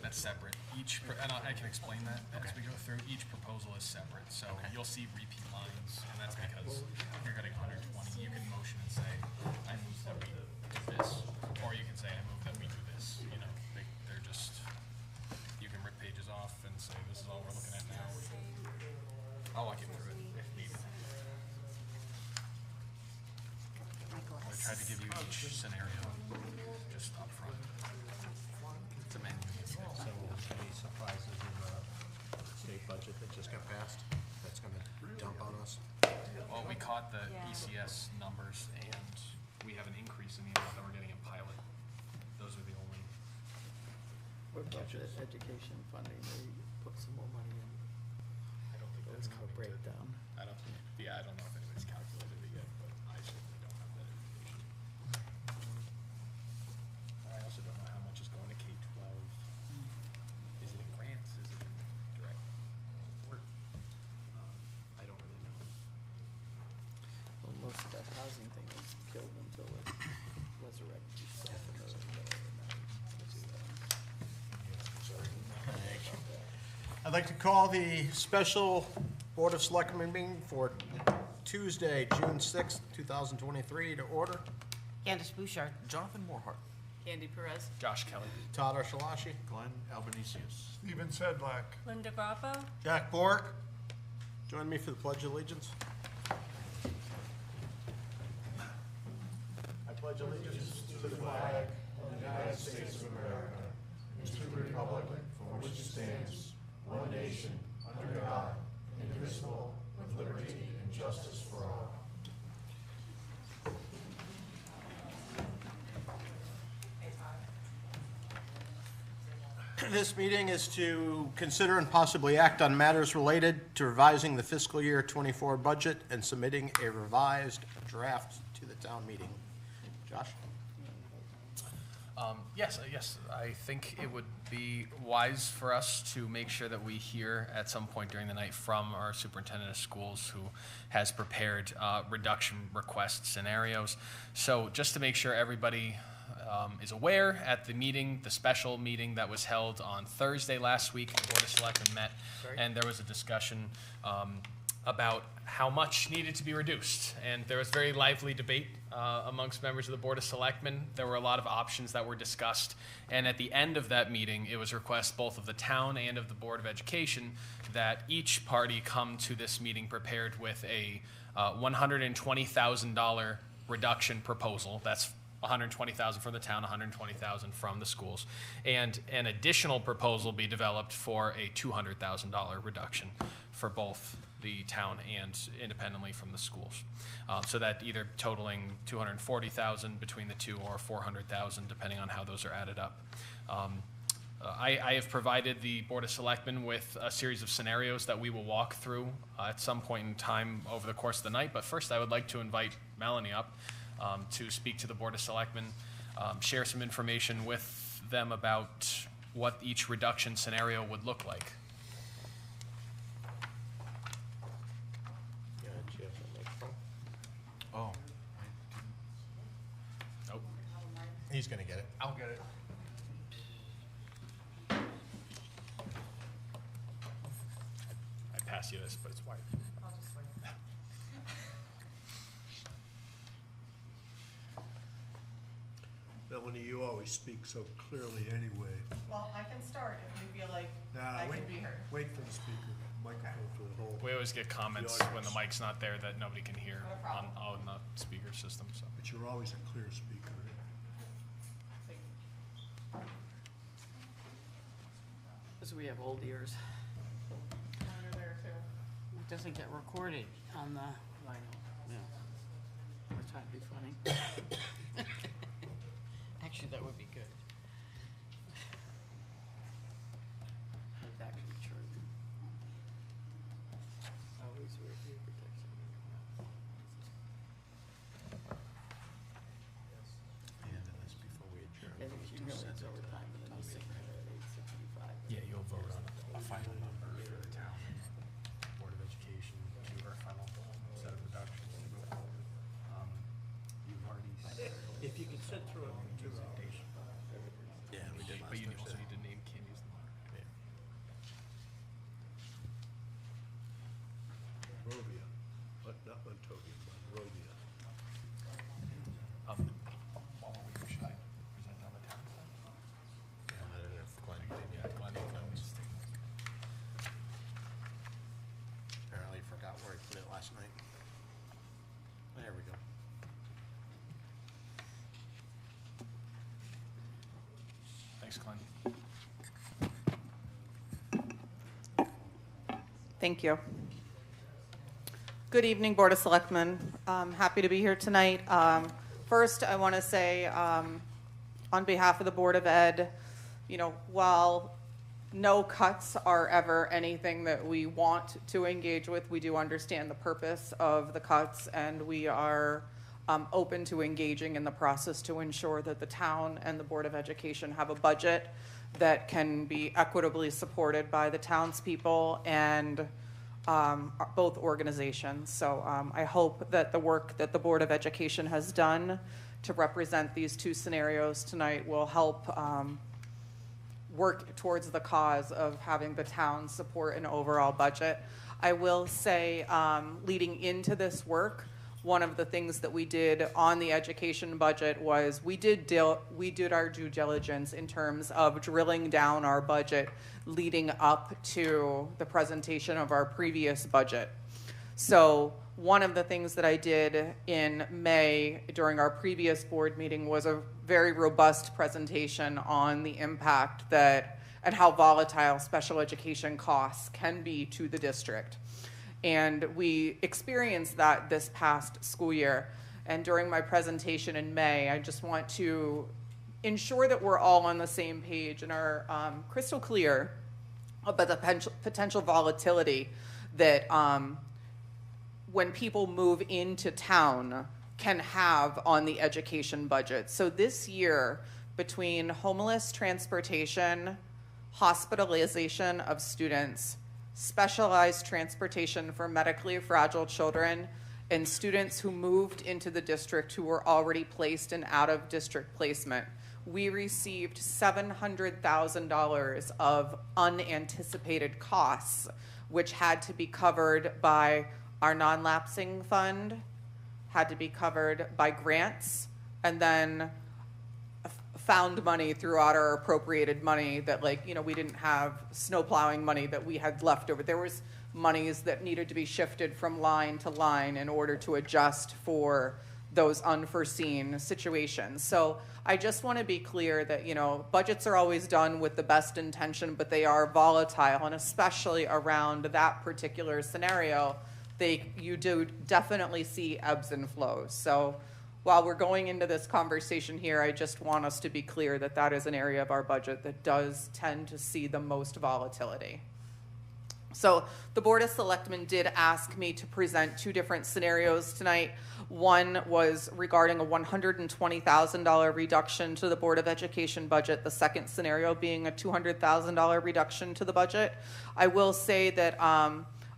That's separate. And I can explain that as we go through. Each proposal is separate, so you'll see repeat lines, and that's because you're getting 120. You can motion and say, I move that we do this, or you can say, I move that we do this. You know, they're just, you can rip pages off and say, this is all we're looking at now. I'll walk you through it if needed. I tried to give you each scenario just up front. It's a menu. So any surprises in the state budget that just got passed, that's gonna dump on us? Well, we caught the ECS numbers, and we have an increase in the amount that we're getting in pilot. Those are the only. What about the education funding, they put some more money in? I don't think that's That's a coming to. breakdown. I don't think. Yeah, I don't know if anybody's calculated it yet, but I certainly don't have that information. I also don't know how much is going to K-12. Is it in grants? Is it in direct support? I don't really know. Well, most of that housing thing was killed until it resurrected itself. I'd like to call the special Board of Selectmen meeting for Tuesday, June 6th, 2023 to order. Candace Bouchard. Jonathan Moorhart. Candy Perez. Josh Kelly. Todd Archelashi. Glenn Albanesius. Stephen Sedlak. Linda Grappo. Jack Bork. Join me for the Pledge of Allegiance. I pledge allegiance to the flag of the United States of America and to the republic for which it stands, one nation, under God, indivisible, with liberty and justice for all. This meeting is to consider and possibly act on matters related to revising the fiscal year 24 budget and submitting a revised draft to the town meeting. Josh? Yes, I think it would be wise for us to make sure that we hear at some point during the night from our superintendent of schools, who has prepared reduction request scenarios. So just to make sure everybody is aware, at the meeting, the special meeting that was held on Thursday last week, the Board of Selectmen met, and there was a discussion about how much needed to be reduced. And there was very lively debate amongst members of the Board of Selectmen. There were a lot of options that were discussed. And at the end of that meeting, it was a request both of the town and of the Board of Education that each party come to this meeting prepared with a $120,000 reduction proposal. That's $120,000 from the town, $120,000 from the schools, and an additional proposal be developed for a $200,000 reduction for both the town and independently from the schools. So that either totaling $240,000 between the two, or $400,000 depending on how those are added up. I have provided the Board of Selectmen with a series of scenarios that we will walk through at some point in time over the course of the night. But first, I would like to invite Melanie up to speak to the Board of Selectmen, share some information with them about what each reduction scenario would look like. Oh. Nope. He's going to get it. I'll get it. I pass you this, but it's white. Melanie, you always speak so clearly anyway. Well, I can start if you feel like Nah, I wait, can be heard. wait for the speaker, microphone for the whole, We always get comments when the mic's not there that nobody can hear Not a problem. on the speaker system. So. but you're always a clear speaker. Because we have old ears. Under there too. It doesn't get recorded on the vinyl. Yeah. We're trying to be funny. Actually, that would be good. It's actually true. Always wear ear protection. And this before we adjourn. And if you know it's overtime, and then you sit there at 8:65. Yeah, you'll vote on a final number for the town, Board of Education, to our final set of reductions to go forward. You've already. If you could sit through it, Yeah, we did But you last also Thursday. need to name Candy's. Monrovia. Should I present on the town side? I don't know if Glenn did yet. Glenn knows. Apparently forgot where he put it last night. There we go. Thanks, Glenn. Thank you. Good evening, Board of Selectmen. Happy to be here tonight. First, I want to say, on behalf of the Board of Ed, while no cuts are ever anything that we want to engage with, we do understand the purpose of the cuts, and we are open to engaging in the process to ensure that the town and the Board of Education have a budget that can be equitably supported by the townspeople and both organizations. So I hope that the work that the Board of Education has done to represent these two scenarios tonight will help work towards the cause of having the town support an overall budget. I will say, leading into this work, one of the things that we did on the education budget was we did our due diligence in terms of drilling down our budget leading up to the presentation of our previous budget. So one of the things that I did in May during our previous board meeting was a very robust presentation on the impact that and how volatile special education costs can be to the district. And we experienced that this past school year. And during my presentation in May, I just want to ensure that we're all on the same page and are crystal clear about the potential volatility that when people move into town can have on the education budget. So this year, between homeless transportation, hospitalization of students, specialized transportation for medically fragile children, and students who moved into the district who were already placed in out-of-district placement, we received $700,000 of unanticipated costs, which had to be covered by our non-lapsing fund, had to be covered by grants, and then found money throughout our appropriated money that we didn't have snow plowing money that we had left over. There was monies that needed to be shifted from line to line in order to adjust for those unforeseen situations. So I just want to be clear that, budgets are always done with the best intention, but they are volatile, and especially around that particular scenario, you do definitely see ebbs and flows. So while we're going into this conversation here, I just want us to be clear that that is an area of our budget that does tend to see the most volatility. So the Board of Selectmen did ask me to present two different scenarios tonight. One was regarding a $120,000 reduction to the Board of Education budget, the second scenario being a $200,000 reduction to the budget. I will say that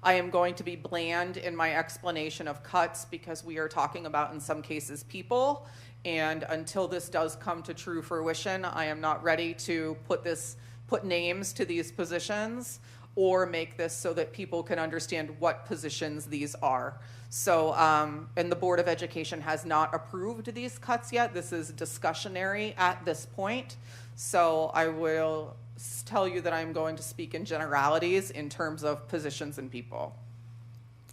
I am going to be bland in my explanation of cuts because we are talking about, in some cases, people. And until this does come to true fruition, I am not ready to put names to these positions or make this so that people can understand what positions these are. So, and the Board of Education has not approved these cuts yet. This is discussionary at this point. So I will tell you that I'm going to speak in generalities in terms of positions and people.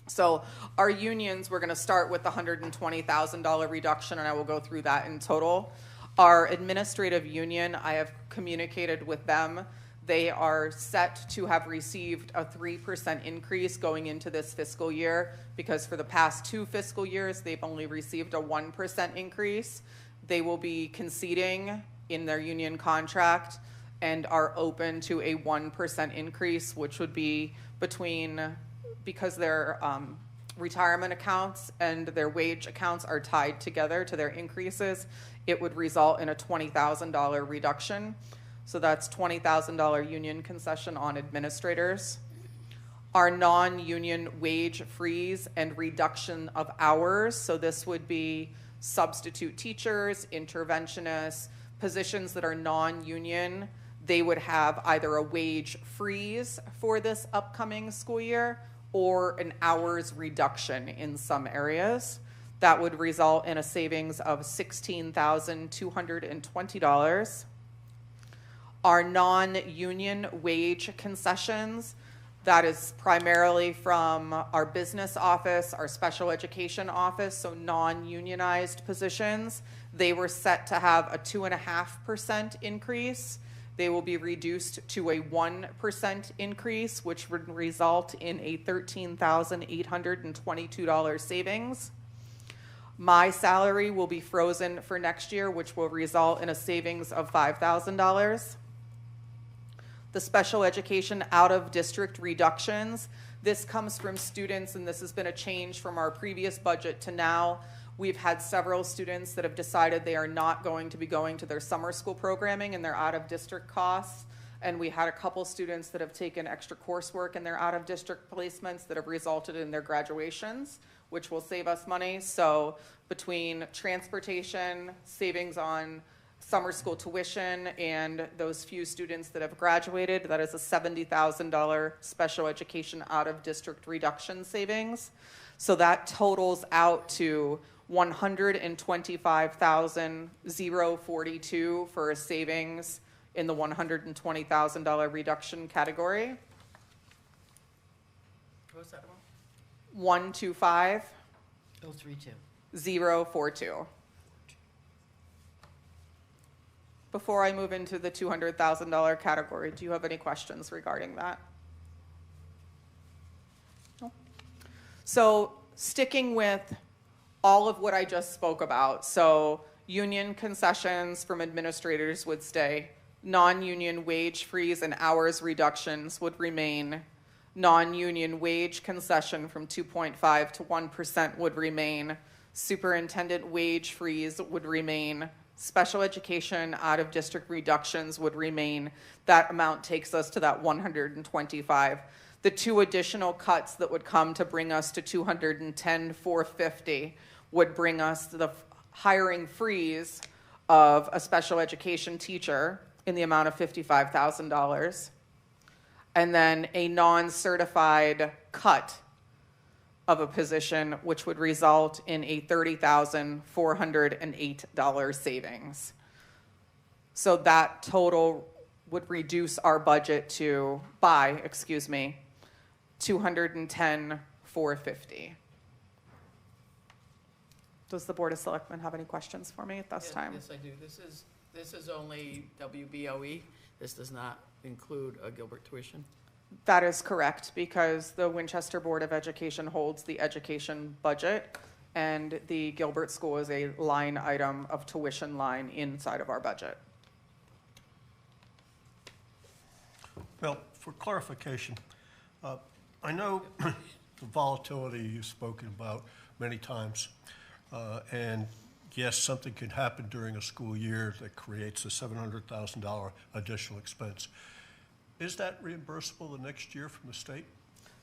So our unions, we're going to start with the $120,000 reduction, and I will go through that in total. Our administrative union, I have communicated with them. They are set to have received a 3% increase going into this fiscal year because for the past 2 fiscal years, they've only received a 1% increase. They will be conceding in their union contract and are open to a 1% increase, which would be because their retirement accounts and their wage accounts are tied together to their increases, it would result in a $20,000 reduction. So that's $20,000 union concession on administrators. Our non-union wage freeze and reduction of hours, so this would be substitute teachers, interventionists, positions that are non-union, they would have either a wage freeze for this upcoming school year or an hour's reduction in some areas. That would result in a savings of $16,220. Our non-union wage concessions, that is primarily from our business office, our special education office, so non-unionized positions. They were set to have a 2.5% increase. They will be reduced to a 1% increase, which would result in a $13,822 savings. My salary will be frozen for next year, which will result in a savings of $5,000. The special education out-of-district reductions, this comes from students, and this has been a change from our previous budget to now. We've had several students that have decided they are not going to be going to their summer school programming and their out-of-district costs. And we had a couple students that have taken extra coursework in their out-of-district placements that have resulted in their graduations, which will save us money. So between transportation, savings on summer school tuition, and those few students that have graduated, that is a $70,000 special education out-of-district reduction savings. So that totals out to $125,042 for a savings in the $120,000 reduction category. What was that one? 125,042. 032. Before I move into the $200,000 category, do you have any questions regarding that? No? So sticking with all of what I just spoke about, so union concessions from administrators would stay, non-union wage freeze and hours reductions would remain, non-union wage concession from 2.5 to 1% would remain, superintendent wage freeze would remain, special education out-of-district reductions would remain. That amount takes us to that 125. The two additional cuts that would come to bring us to 210,450 would bring us to the hiring freeze of a special education teacher in the amount of $55,000, and then a non-certified cut of a position, which would result in a $30,408 savings. So that total would reduce our budget by $210,450. Does the Board of Selectmen have any questions for me at this time? Yes, I do. This is only WBOE. This does not include a Gilbert tuition. That is correct, because the Winchester Board of Education holds the education budget, and the Gilbert School is a line item of tuition line inside of our budget. Well, for clarification, I know the volatility you've spoken about many times, and yes, something can happen during a school year that creates a $700,000 additional expense. Is that reimbursable the next year from the state?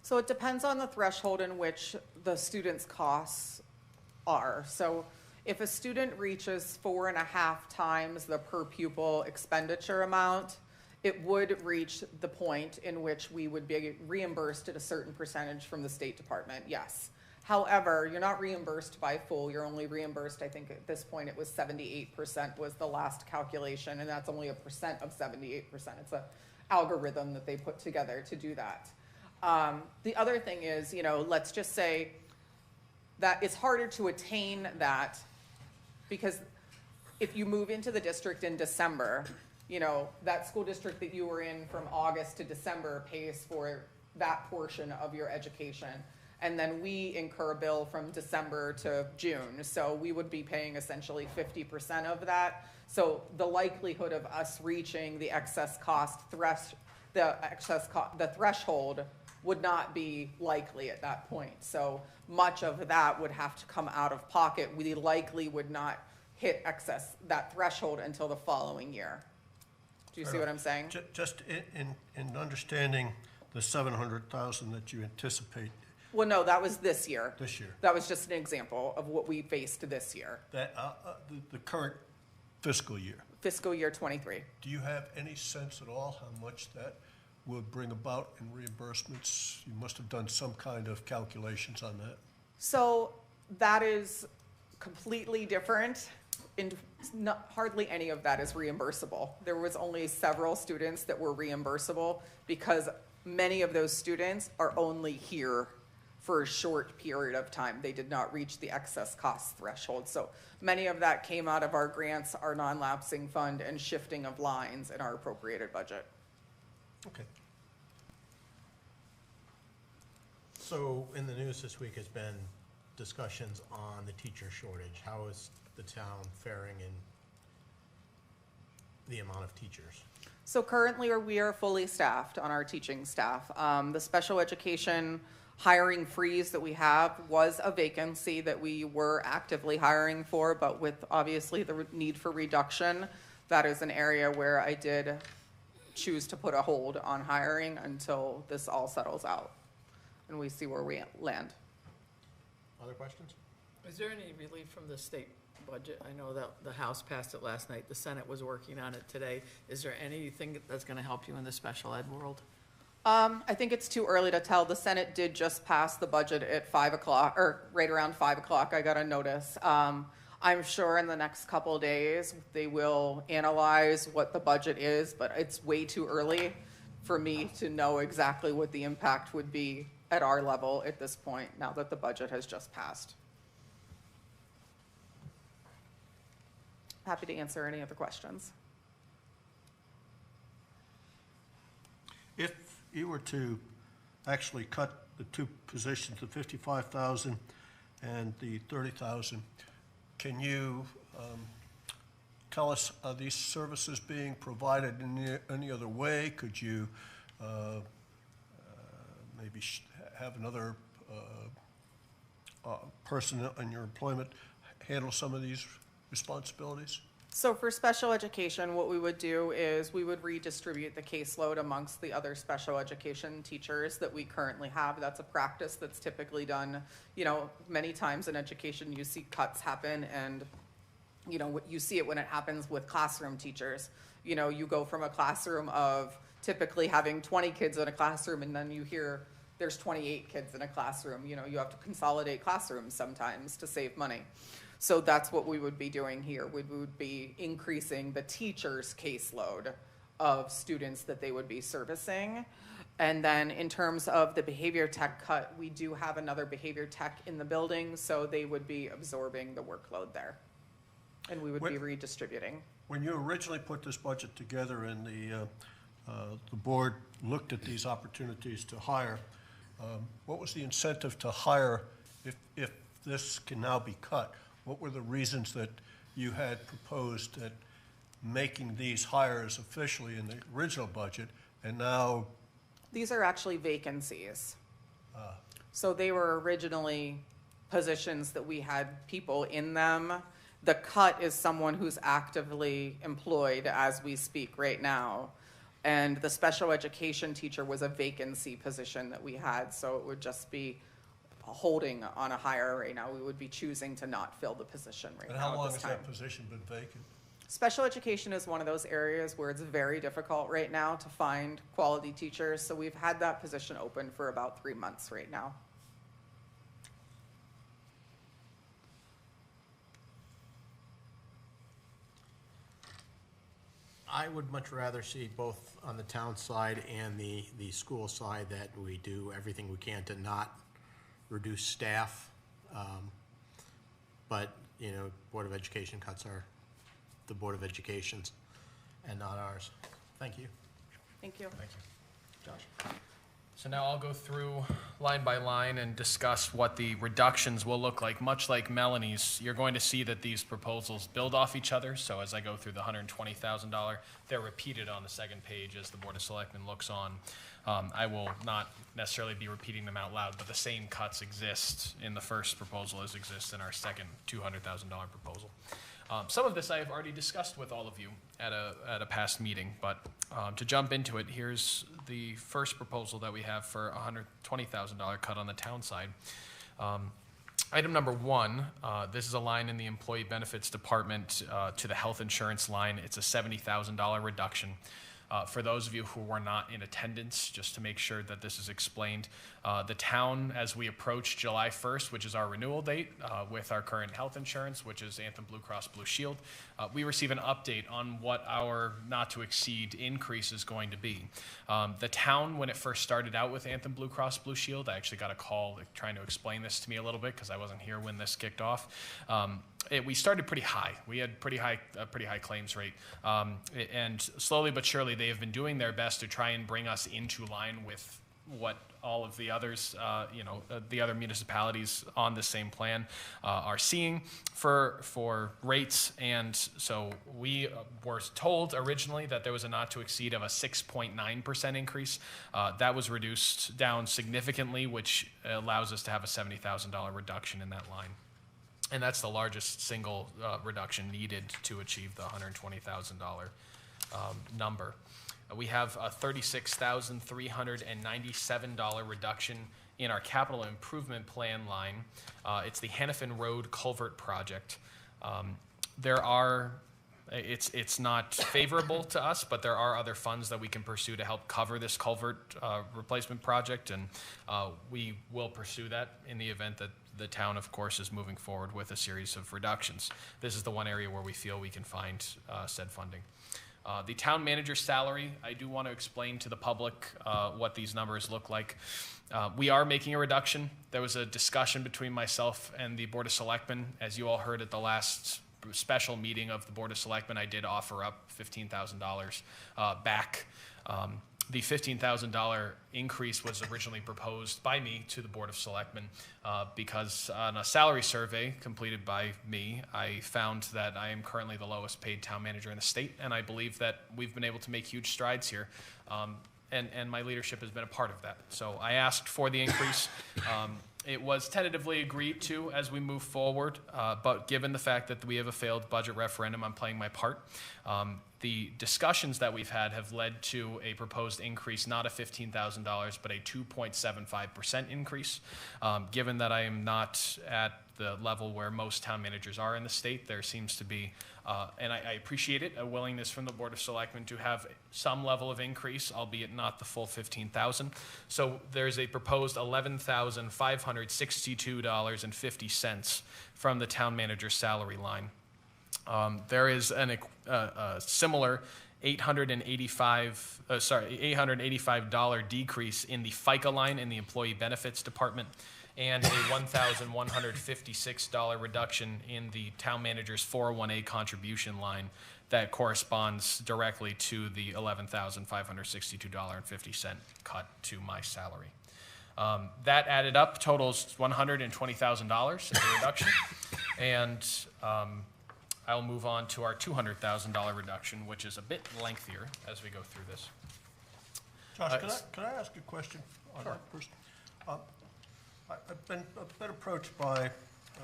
So it depends on the threshold in which the student's costs are. So if a student reaches 4.5 times the per pupil expenditure amount, it would reach the point in which we would be reimbursed at a certain percentage from the State Department, yes. However, you're not reimbursed by full, you're only reimbursed, I think at this point it was 78% was the last calculation, and that's only a percent of 78%. It's a algorithm that they put together to do that. The other thing is, let's just say that it's harder to attain that, because if you move into the district in December, that school district that you were in from August to December pays for that portion of your education. And then we incur a bill from December to June. So we would be paying essentially 50% of that. So the likelihood of us reaching the excess cost the threshold would not be likely at that point. So much of that would have to come out of pocket. We likely would not hit that threshold until the following year. Do you see what I'm saying? Just in understanding the $700,000 that you anticipate. Well, no, that was this year. This year. That was just an example of what we faced this year. That the current fiscal year. Fiscal year 23. Do you have any sense at all how much that would bring about in reimbursements? You must have done some kind of calculations on that. So that is completely different. Hardly any of that is reimbursable. There was only several students that were reimbursable because many of those students are only here for a short period of time. They did not reach the excess cost threshold. So many of that came out of our grants, our non-lapsing fund, and shifting of lines in our appropriated budget. Okay. So in the news this week has been discussions on the teacher shortage. How is the town faring in the amount of teachers? So currently we are fully staffed on our teaching staff. The special education hiring freeze that we have was a vacancy that we were actively hiring for, but with obviously the need for reduction, that is an area where I did choose to put a hold on hiring until this all settles out and we see where we land. Other questions? Is there any relief from the state budget? I know that the House passed it last night, the Senate was working on it today. Is there anything that's gonna help you in the special ed world? I think it's too early to tell. The Senate did just pass the budget at 5 o'clock, or right around 5 o'clock, I got a notice. I'm sure in the next couple of days, they will analyze what the budget is, but it's way too early for me to know exactly what the impact would be at our level at this point, now that the budget has just passed. Happy to answer any other questions. If you were to actually cut the two positions, the 55,000 and the 30,000, can you tell us, are these services being provided in any other way? Could you maybe have another person in your employment handle some of these responsibilities? So for special education, what we would do is we would redistribute the caseload amongst the other special education teachers that we currently have. That's a practice that's typically done, many times in education you see cuts happen, and you see it when it happens with classroom teachers. You go from a classroom of typically having 20 kids in a classroom, and then you hear there's 28 kids in a classroom. You have to consolidate classrooms sometimes to save money. So that's what we would be doing here. We would be increasing the teacher's caseload of students that they would be servicing. And then in terms of the behavior tech cut, we do have another behavior tech in the building, so they would be absorbing the workload there. And we would be redistributing. When you originally put this budget together and the board looked at these opportunities to hire, what was the incentive to hire if this can now be cut? What were the reasons that you had proposed at making these hires officially in the original budget, and now? These are actually vacancies. So they were originally positions that we had people in them. The cut is someone who's actively employed as we speak right now. And the special education teacher was a vacancy position that we had, so it would just be holding on a hire right now. We would be choosing to not fill the position right And now how long at this has time. that position been vacant? Special education is one of those areas where it's very difficult right now to find quality teachers, so we've had that position open for about 3 months right now. I would much rather see both on the town side and the school side that we do everything we can to not reduce staff. But, Board of Education cuts are the Board of Education's and not ours. Thank you. Thank you. Thank you. Josh. So now I'll go through line by line and discuss what the reductions will look like. Much like Melanie's, you're going to see that these proposals build off each other. So as I go through the $120,000, they're repeated on the second page as the Board of Selectmen looks on. I will not necessarily be repeating them out loud, but the same cuts exist in the first proposal as exists in our second $200,000 proposal. Some of this I have already discussed with all of you at a past meeting, but to jump into it, here's the first proposal that we have for a $120,000 cut on the town side. Item number 1, this is a line in the Employee Benefits Department to the health insurance line. It's a $70,000 reduction. For those of you who were not in attendance, just to make sure that this is explained, the town, as we approach July 1st, which is our renewal date with our current health insurance, which is Anthem Blue Cross Blue Shield, we receive an update on what our not to exceed increase is going to be. The town, when it first started out with Anthem Blue Cross Blue Shield, I actually got a call trying to explain this to me a little bit because I wasn't here when this kicked off. We started pretty high. We had pretty high claims rate, and slowly but surely they have been doing their best to try and bring us into line with what all of the others, the other municipalities on the same plan are seeing for rates. And so we were told originally that there was a not to exceed of a 6.9% increase. That was reduced down significantly, which allows us to have a $70,000 reduction in that line. And that's the largest single reduction needed to achieve the $120,000 number. We have a $36,397 reduction in our capital improvement plan line. It's the Hannafin Road Culvert Project. It's not favorable to us, but there are other funds that we can pursue to help cover this culvert replacement project, and we will pursue that in the event that the town, of course, is moving forward with a series of reductions. This is the one area where we feel we can find said funding. The town manager's salary, I do want to explain to the public what these numbers look like. We are making a reduction. There was a discussion between myself and the Board of Selectmen. As you all heard at the last special meeting of the Board of Selectmen, I did offer up $15,000 back. The $15,000 increase was originally proposed by me to the Board of Selectmen because on a salary survey completed by me, I found that I am currently the lowest paid town manager in the state, and I believe that we've been able to make huge strides here. And my leadership has been a part of that. So I asked for the increase. It was tentatively agreed to as we move forward, but given the fact that we have a failed budget referendum, I'm playing my part. The discussions that we've had have led to a proposed increase, not of $15,000, but a 2.75% increase. Given that I am not at the level where most town managers are in the state, there seems to be, and I appreciate it, a willingness from the Board of Selectmen to have some level of increase, albeit not the full $15,000. So there's a proposed $11,562.50 from the town manager's salary line. There is a similar $885 decrease in the FICA line in the Employee Benefits Department, and a $1,156 reduction in the town manager's 401A contribution line that corresponds directly to the $11,562.50 cut to my salary. That added up totals $120,000 as a reduction, and I'll move on to our $200,000 reduction, which is a bit lengthier as we go through this. Josh, can I ask a question on that first? I've been approached by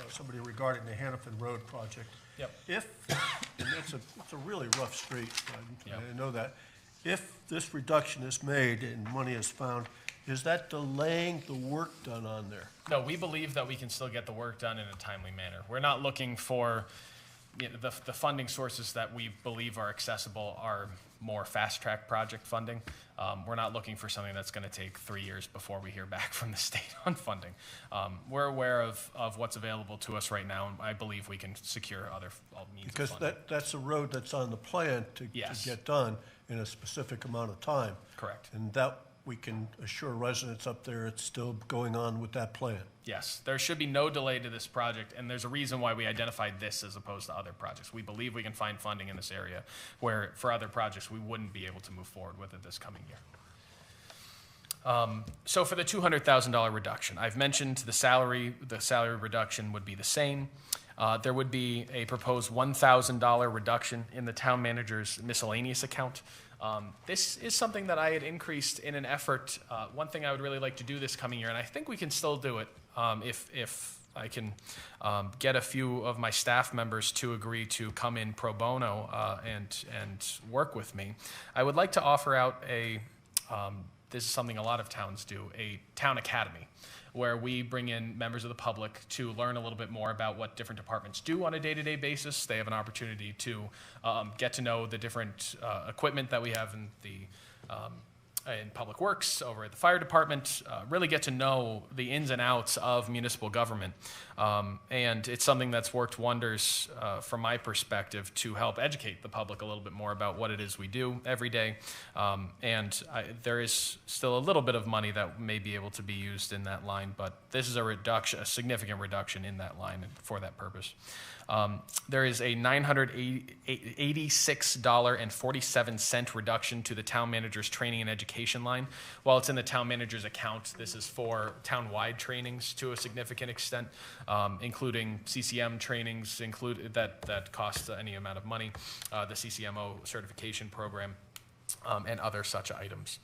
somebody regarding the Hannafin Road project. Yep. And it's a really rough street, I know that. If this reduction is made and money is found, is that delaying the work done on there? No, we believe that we can still get the work done in a timely manner. We're not looking for, the funding sources that we believe are accessible are more fast-track project funding. We're not looking for something that's going to take 3 years before we hear back from the state on funding. We're aware of what's available to us right now, and I believe we can secure other means Because of funding. that's a road that's on the plan to get done in a specific amount of time. Correct. And that we can assure residents up there it's still going on with that plan. Yes, there should be no delay to this project, and there's a reason why we identified this as opposed to other projects. We believe we can find funding in this area where for other projects we wouldn't be able to move forward with it this coming year. So for the $200,000 reduction, I've mentioned the salary reduction would be the same. There would be a proposed $1,000 reduction in the town manager's miscellaneous account. This is something that I had increased in an effort. One thing I would really like to do this coming year, and I think we can still do it if I can get a few of my staff members to agree to come in pro bono and work with me. I would like to offer out a this is something a lot of towns do, a town academy, where we bring in members of the public to learn a little bit more about what different departments do on a day-to-day basis. They have an opportunity to get to know the different equipment that we have in Public Works, over at the fire department, really get to know the ins and outs of municipal government. And it's something that's worked wonders from my perspective to help educate the public a little bit more about what it is we do every day. There is still a little bit of money that may be able to be used in that line, but this is a significant reduction in that line for that purpose. There is a $986.47 reduction to the town manager's training and education line. While it's in the town manager's account, this is for town-wide trainings to a significant extent, including CCM trainings that cost any amount of money, the CCMO certification program, and other such items.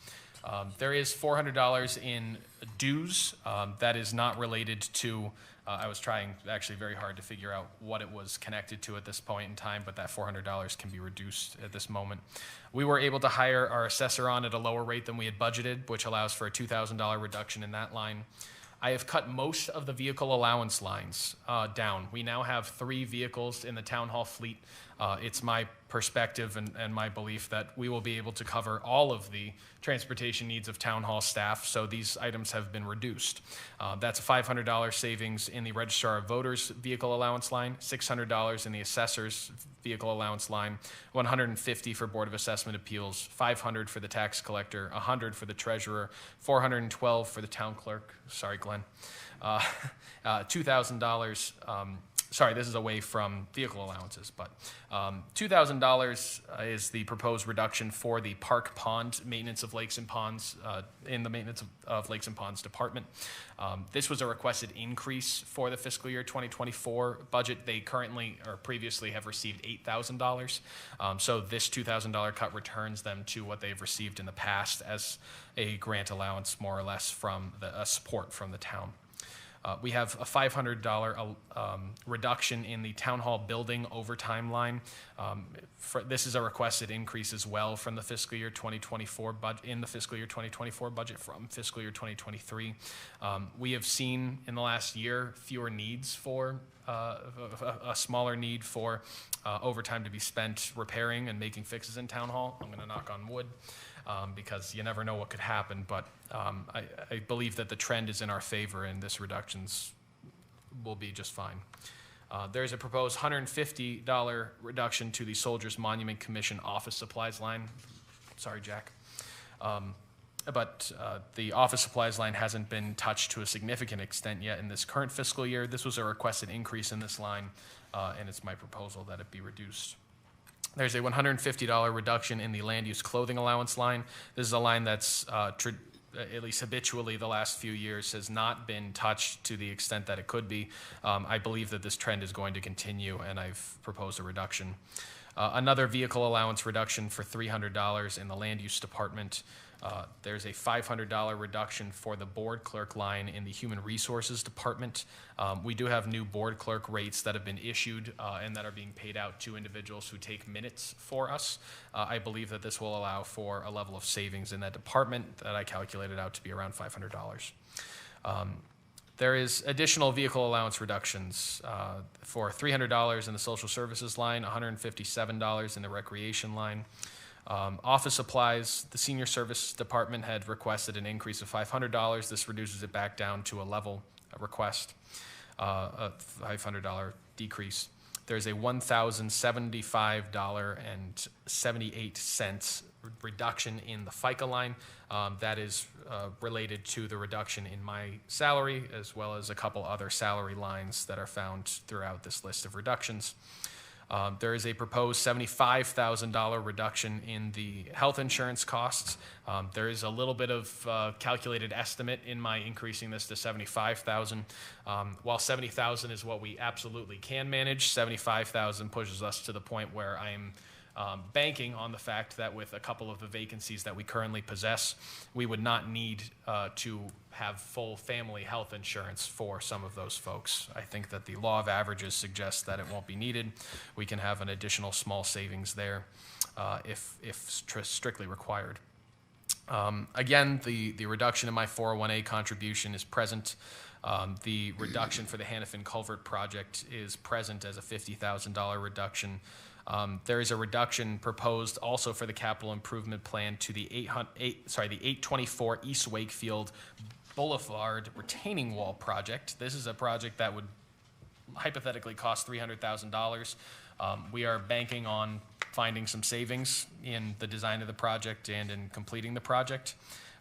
There is $400 in dues that is not related to I was trying actually very hard to figure out what it was connected to at this point in time, but that $400 can be reduced at this moment. We were able to hire our assessor on at a lower rate than we had budgeted, which allows for a $2,000 reduction in that line. I have cut most of the vehicle allowance lines down. We now have 3 vehicles in the town hall fleet. It's my perspective and my belief that we will be able to cover all of the transportation needs of town hall staff, so these items have been reduced. That's a $500 savings in the Registrar of Voters vehicle allowance line, $600 in the assessor's vehicle allowance line, $150 for Board of Assessment Appeals, $500 for the tax collector, $100 for the treasurer, $412 for the town clerk. Sorry, Glenn. $2,000. Sorry, this is away from vehicle allowances, but $2,000 is the proposed reduction for the park pond maintenance of lakes and ponds in the maintenance of lakes and ponds department. This was a requested increase for the fiscal year 2024 budget. They currently or previously have received $8,000. So this $2,000 cut returns them to what they've received in the past as a grant allowance, more or less, from a support from the town. We have a $500 reduction in the town hall building overtime line. This is a requested increase as well from the fiscal year 2024 budget, in the fiscal year 2024 budget from fiscal year 2023. We have seen in the last year fewer needs for a smaller need for overtime to be spent repairing and making fixes in town hall. I'm going to knock on wood. Because you never know what could happen, but I believe that the trend is in our favor and this reductions will be just fine. There's a proposed $150 reduction to the Soldiers Monument Commission office supplies line. Sorry, Jack. But the office supplies line hasn't been touched to a significant extent yet in this current fiscal year. This was a requested increase in this line, and it's my proposal that it be reduced. There's a $150 reduction in the land use clothing allowance line. This is a line that's, at least habitually the last few years, has not been touched to the extent that it could be. I believe that this trend is going to continue, and I've proposed a reduction. Another vehicle allowance reduction for $300 in the land use department. There's a $500 reduction for the board clerk line in the human resources department. We do have new board clerk rates that have been issued and that are being paid out to individuals who take minutes for us. I believe that this will allow for a level of savings in that department that I calculated out to be around $500. There is additional vehicle allowance reductions for $300 in the social services line, $157 in the recreation line. Office supplies, the senior service department had requested an increase of $500. This reduces it back down to a level request, a $500 decrease. There's a $1,075.78 reduction in the FICA line. That is related to the reduction in my salary, as well as a couple other salary lines that are found throughout this list of reductions. There is a proposed $75,000 reduction in the health insurance costs. There is a little bit of calculated estimate in my increasing this to $75,000. While $70,000 is what we absolutely can manage, $75,000 pushes us to the point where I'm banking on the fact that with a couple of the vacancies that we currently possess, we would not need to have full family health insurance for some of those folks. I think that the law of averages suggests that it won't be needed. We can have an additional small savings there if strictly required. Again, the reduction in my 401A contribution is present. The reduction for the Hannafin Culvert project is present as a $50,000 reduction. There is a reduction proposed also for the capital improvement plan to the 824 East Wakefield Boulevard retaining wall project. This is a project that would hypothetically cost $300,000. We are banking on finding some savings in the design of the project and in completing the project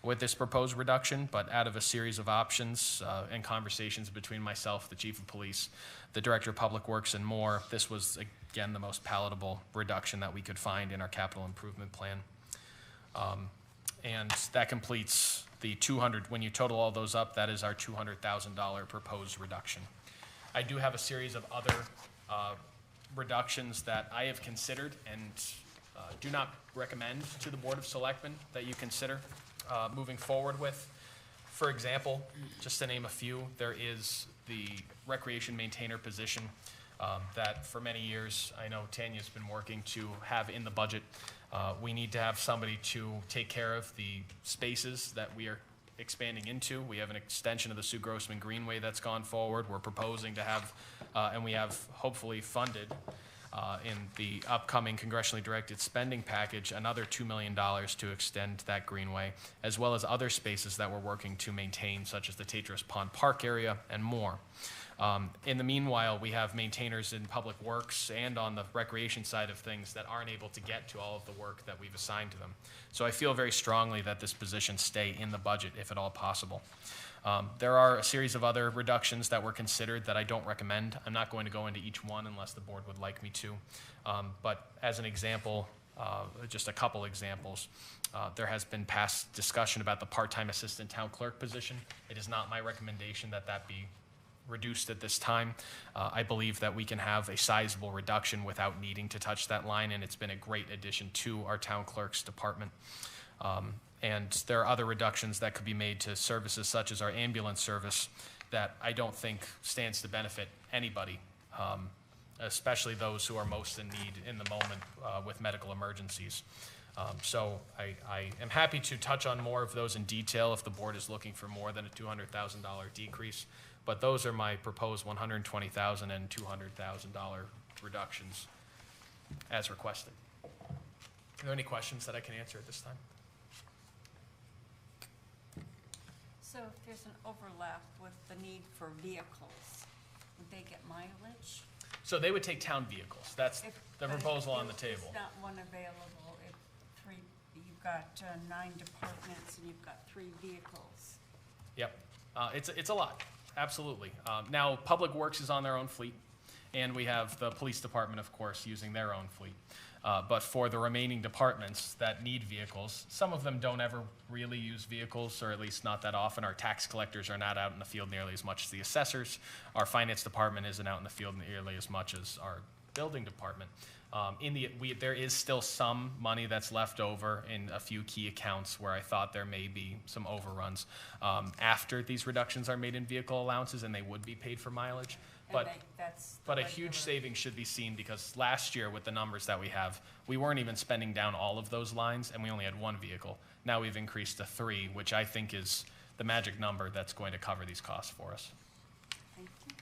with this proposed reduction, but out of a series of options and conversations between myself, the chief of police, the director of public works, and more, this was, again, the most palatable reduction that we could find in our capital improvement plan. And that completes the 200, when you total all those up, that is our $200,000 proposed reduction. I do have a series of other reductions that I have considered and do not recommend to the Board of Selectmen that you consider moving forward with. For example, just to name a few, there is the recreation maintainer position that for many years I know Tanya's been working to have in the budget. We need to have somebody to take care of the spaces that we are expanding into. We have an extension of the Sue Grossman Greenway that's gone forward. We're proposing to have, and we have hopefully funded in the upcoming congressionally directed spending package, another $2 million to extend that greenway, as well as other spaces that we're working to maintain, such as the Tatros Pond Park area and more. In the meanwhile, we have maintainers in public works and on the recreation side of things that aren't able to get to all of the work that we've assigned to them. So I feel very strongly that this position stay in the budget if at all possible. There are a series of other reductions that were considered that I don't recommend. I'm not going to go into each one unless the board would like me to. But as an example, just a couple examples, there has been past discussion about the part-time assistant town clerk position. It is not my recommendation that that be reduced at this time. I believe that we can have a sizable reduction without needing to touch that line, and it's been a great addition to our town clerk's department. And there are other reductions that could be made to services such as our ambulance service that I don't think stands to benefit anybody, especially those who are most in need in the moment with medical emergencies. So I am happy to touch on more of those in detail if the board is looking for more than a $200,000 decrease. But those are my proposed $120,000 and $200,000 reductions as requested. Are there any questions that I can answer at this time? So if there's an overlap with the need for vehicles, would they get mileage? So they would take town vehicles. That's the proposal on the table. There's not one available if you've got 9 departments and you've got 3 vehicles. Yep. It's a lot. Absolutely. Now, Public Works is on their own fleet, and we have the police department, of course, using their own fleet. But for the remaining departments that need vehicles, some of them don't ever really use vehicles, or at least not that often. Our tax collectors are not out in the field nearly as much as the assessors. Our finance department isn't out in the field nearly as much as our building department. There is still some money that's left over in a few key accounts where I thought there may be some overruns after these reductions are made in vehicle allowances, and they would be paid for mileage. But a huge savings should be seen, because last year with the numbers that we have, we weren't even spending down all of those lines, and we only had 1 vehicle. Now we've increased to 3, which I think is the magic number that's going to cover these costs for us. Thank you.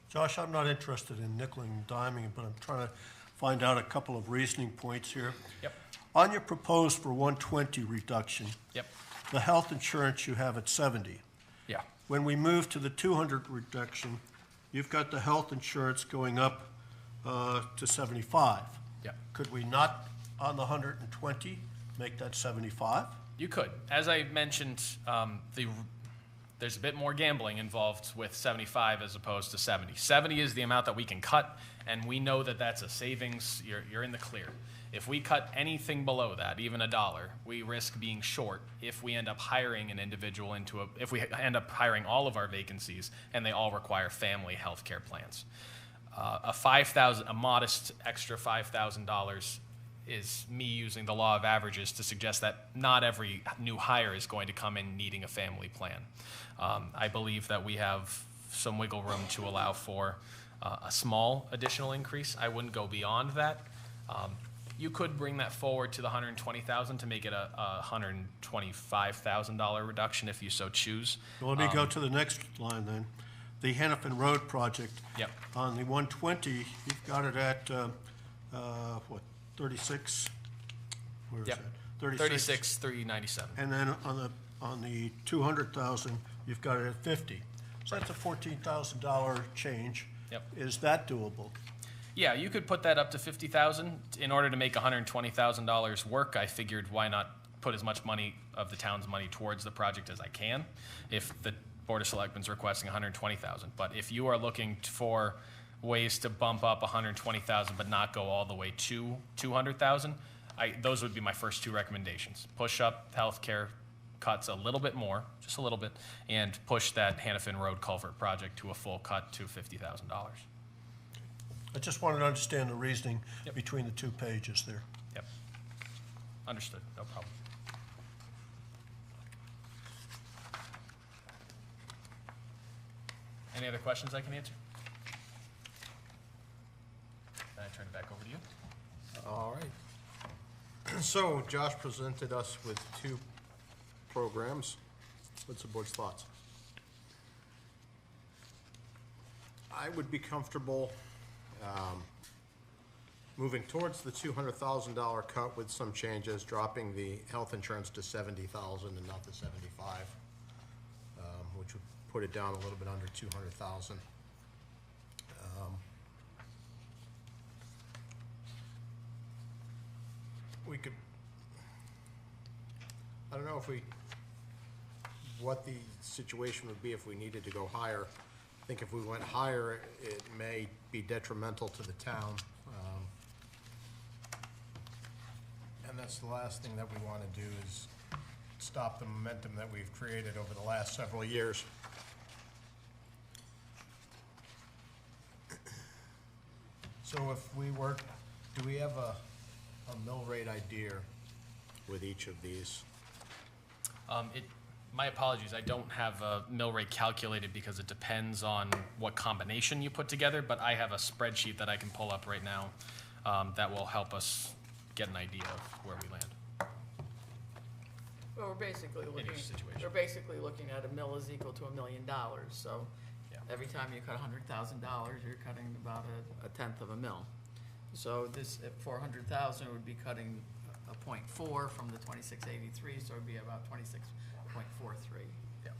Josh, I'm not interested in nickeling and diming, but I'm trying to find out a couple of reasoning points here. Yep. On your proposed for 120 reduction, Yep. the health insurance you have at 70. Yeah. When we move to the 200 reduction, you've got the health insurance going up to 75. Yeah. Could we not, on the 120, make that 75? You could. As I mentioned, there's a bit more gambling involved with 75 as opposed to 70. 70 is the amount that we can cut, and we know that that's a savings. You're in the clear. If we cut anything below that, even $1, we risk being short if we end up hiring an individual if we end up hiring all of our vacancies and they all require family health care plans. A modest extra $5,000 is me using the law of averages to suggest that not every new hire is going to come in needing a family plan. I believe that we have some wiggle room to allow for a small additional increase. I wouldn't go beyond that. You could bring that forward to the 120,000 to make it a $125,000 reduction if you so choose. Well, let me go to the next line then. The Hennepin Road project. Yep. On the 120, you've got it at, 36? Where is Yep. that? 36,397. And then on the 200,000, you've got it at 50. So that's a $14,000 change. Yep. Is that doable? Yeah, you could put that up to 50,000. In order to make $120,000 work, I figured why not put as much money of the town's money towards the project as I can, if the Board of Selectmen's requesting 120,000. But if you are looking for ways to bump up 120,000 but not go all the way to 200,000, those would be my first two recommendations. Push up healthcare cuts a little bit more, just a little bit, and push that Hannafin Road culvert project to a full cut to $50,000. I just wanted to understand the reasoning Yep. between the two pages there. Yep. Understood, no problem. Any other questions I can answer? Then I turn it back over to you. All right. So Josh presented us with two programs. What's the board's thoughts? I would be comfortable moving towards the $200,000 cut with some changes, dropping the health insurance to $70,000 and not the $75,000, which would put it down a little bit under $200,000. We could, I don't know what the situation would be if we needed to go higher. I think if we went higher, it may be detrimental to the town. And that's the last thing that we want to do is stop the momentum that we've created over the last several years. So if we were, do we have a mill rate idea with each of these? My apologies, I don't have a mill rate calculated because it depends on what combination you put together, but I have a spreadsheet that I can pull up right now that will help us get an idea of where we land. Well, we're basically looking, each situation. we're basically looking at a mill is equal to $1 million, so Yeah. every time you cut $100,000, you're cutting about a tenth of a mill. So this, at 400,000, would be cutting a 0.4 from the 2683, so it'd be about 26.43. Yeah.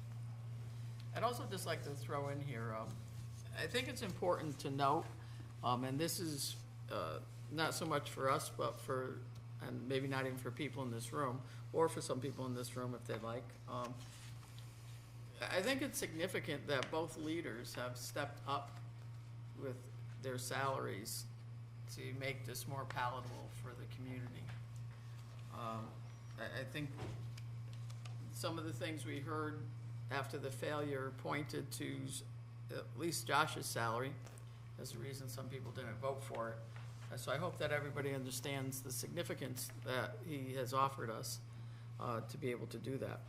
I'd also just like to throw in here, I think it's important to note, and this is not so much for us, but for, and maybe not even for people in this room, or for some people in this room if they'd like. I think it's significant that both leaders have stepped up with their salaries to make this more palatable for the community. I think some of the things we heard after the failure pointed to at least Josh's salary as the reason some people didn't vote for it. So I hope that everybody understands the significance that he has offered us to be able to do that.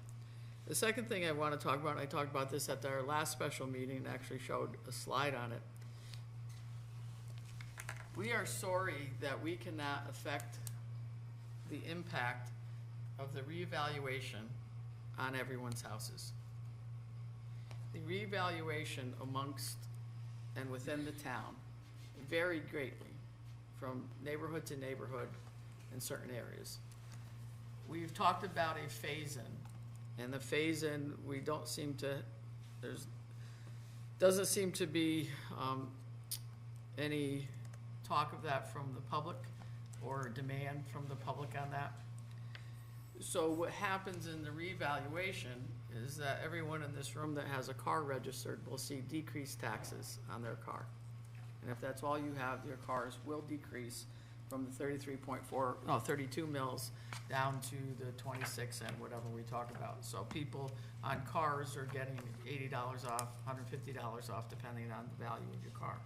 The second thing I want to talk about, and I talked about this at our last special meeting and actually showed a slide on it. We are sorry that we cannot affect the impact of the reevaluation on everyone's houses. The reevaluation amongst and within the town varied greatly from neighborhood to neighborhood in certain areas. We've talked about a phase-in, and the phase-in, we don't seem to, doesn't seem to be any talk of that from the public or demand from the public on that. So what happens in the reevaluation is that everyone in this room that has a car registered will see decreased taxes on their car. And if that's all you have, your cars will decrease from the 32 mils down to the 26 and whatever we talk about. So people on cars are getting $80 off, $150 off, depending on the value of your car.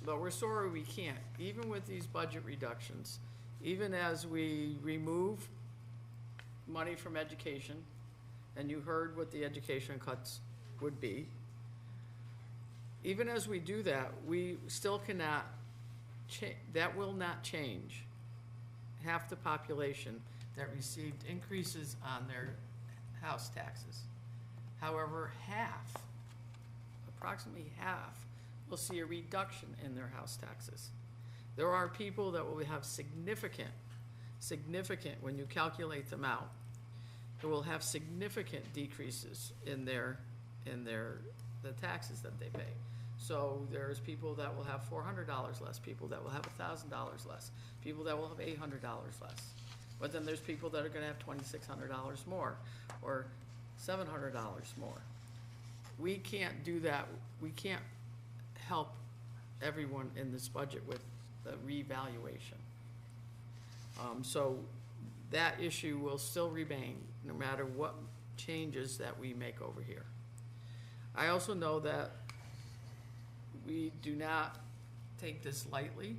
But we're sorry we can't, even with these budget reductions, even as we remove money from education, and you heard what the education cuts would be, even as we do that, we still cannot that will not change half the population that received increases on their house taxes. However, approximately half, will see a reduction in their house taxes. There are people that will have significant, when you calculate them out, that will have significant decreases in the taxes that they pay. So there's people that will have $400 less, people that will have $1,000 less, people that will have $800 less. But then there's people that are gonna have $2,600 more, or $700 more. We can't do that. We can't help everyone in this budget with the revaluation. So that issue will still remain no matter what changes that we make over here. I also know that we do not take this lightly.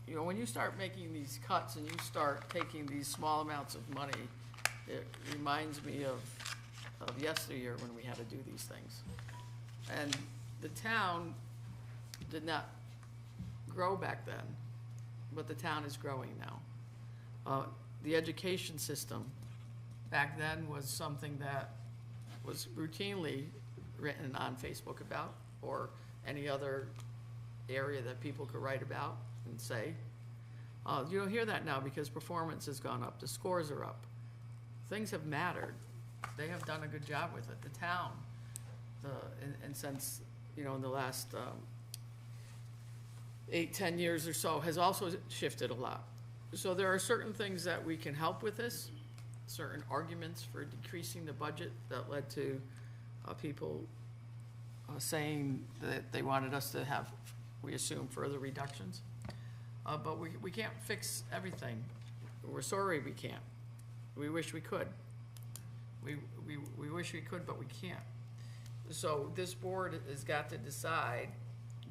You know, when you start making these cuts and you start taking these small amounts of money, it reminds me of yesteryear when we had to do these things. And the town did not grow back then, but the town is growing now. The education system back then was something that was routinely written on Facebook about, or any other area that people could write about and say. You don't hear that now because performance has gone up, the scores are up. Things have mattered. They have done a good job with it. The town, and since, you know, in the last 8-10 years or so, has also shifted a lot. So there are certain things that we can help with this, certain arguments for decreasing the budget that led to people saying that they wanted us to have, we assume, further reductions. But we can't fix everything. We're sorry we can't. We wish we could. We wish we could, but we can't. So this board has got to decide